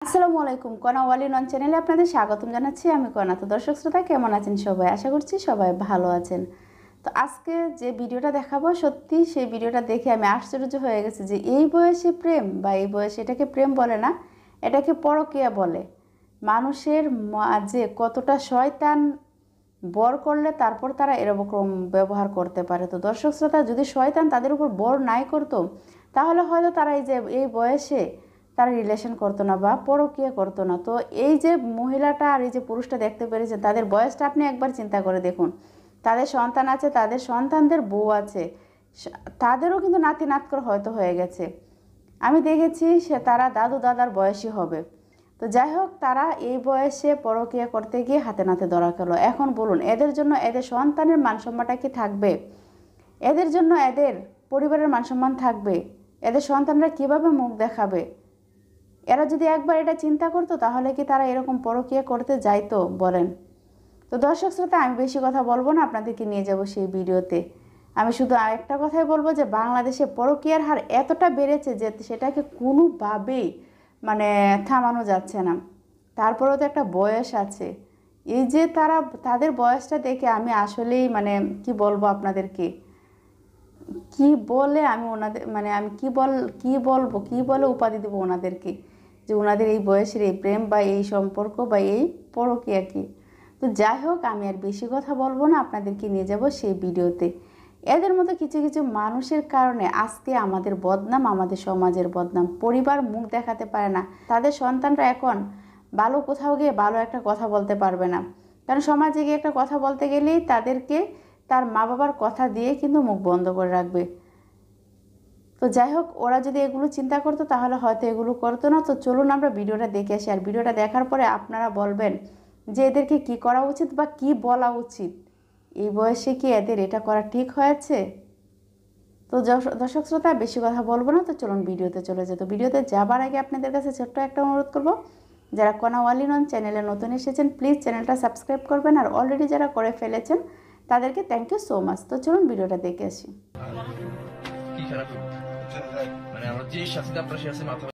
আসসালামু আলাইকুম, কনা ওয়ালি নন চ্যানেলে আপনাদের স্বাগতম জানাচ্ছি। আমি কনা। তো দর্শক শ্রোতা, কেমন আছেন সবাই? আশা করছি সবাই ভালো আছেন। তো আজকে যে ভিডিওটা দেখাবো, সত্যি সেই ভিডিওটা দেখে আমি আশ্চর্য হয়ে গেছি যে এই বয়সে প্রেম, বা এই বয়সে এটাকে প্রেম বলে না, এটাকে পরকীয়া বলে। মানুষের মাঝে কতটা শয়তান বর করলে তারপর তারা এরকম ব্যবহার করতে পারে। তো দর্শক শ্রোতা, যদি শয়তান তাদের উপর বর নাই করতো, তাহলে হয়তো তারা এই বয়সে তারা রিলেশন করতো না বা পরকীয়া করতো না। তো এই যে মহিলাটা আর এই যে পুরুষটা দেখতে পেরেছেন, তাদের বয়সটা আপনি একবার চিন্তা করে দেখুন। তাদের সন্তান আছে, তাদের সন্তানদের বউ আছে, তাদেরও কিন্তু নাতি নাতকর হয়তো হয়ে গেছে। আমি দেখেছি তারা দাদু দাদার বয়সী হবে। তো যাই হোক, তারা এই বয়সে পরকীয়া করতে গিয়ে হাতে নাতে ধরা খেলো। এখন বলুন, এদের জন্য এদের সন্তানের মানসম্মানটা কি থাকবে? এদের জন্য এদের পরিবারের মানসম্মান থাকবে? এদের সন্তানরা কিভাবে মুখ দেখাবে? এরা যদি একবার এটা চিন্তা করতো, তাহলে কি তারা এরকম পরকীয়া করতে যাইতো বলেন? তো দর্শক শ্রোতা, আমি বেশি কথা বলবো না, আপনাদেরকে নিয়ে যাব সেই ভিডিওতে। আমি শুধু আরেকটা কথাই বলবো যে বাংলাদেশে পরকীয়ার হার এতটা বেড়েছে যে সেটাকে কোনোভাবেই থামানো যাচ্ছে না। তারপরেও তো একটা বয়স আছে। এই যে তাদের বয়সটা দেখে আমি আসলেই কি বলবো আপনাদেরকে, কি বলে আমি ওনাদের আমি কি বলবো, কি বলে উপাধি দেবো ওনাদেরকে, যে ওনাদের এই বয়সের এই প্রেম বা এই সম্পর্ক বা এই পরকীয়া কি। তো যাই হোক, আমি আর বেশি কথা বলবো না, আপনাদেরকে নিয়ে যাব সেই ভিডিওতে। এদের মতো কিছু কিছু মানুষের কারণে আজকে আমাদের বদনাম, আমাদের সমাজের বদনাম। পরিবার মুখ দেখাতে পারে না, তাদের সন্তানরা এখন ভালো কোথাও গিয়ে ভালো একটা কথা বলতে পারবে না। কারণ সমাজে গিয়ে একটা কথা বলতে গেলেই তাদেরকে তার মা বাবার কথা দিয়ে কিন্তু মুখ বন্ধ করে রাখবে। তো যাই হোক, ওরা যদি এগুলো চিন্তা করতো তাহলে হয়তো এগুলো করতো না। তো চলুন আমরা ভিডিওটা দেখে আসি, আর ভিডিওটা দেখার পরে আপনারা বলবেন যে এদেরকে কি করা উচিত বা কি বলা উচিত। এই বয়সে কি এদের এটা করা ঠিক হয়েছে? তো দর্শক শ্রোতা, বেশি কথা বলবো না, তো চলুন ভিডিওতে চলে যেত। ভিডিওতে যাবার আগে আপনাদের কাছে ছোট্ট একটা অনুরোধ করব, যারা কনা ওয়ালি নন চ্যানেলে নতুন এসেছেন, প্লিজ চ্যানেলটা সাবস্ক্রাইব করবেন, আর অলরেডি যারা করে ফেলেছেন তাদেরকে থ্যাংক ইউ সো মাচ। তো চলুন ভিডিওটা দেখে আসি। কি খারাপ আমরা যে শাস্তি আপনার সে আছে মাথা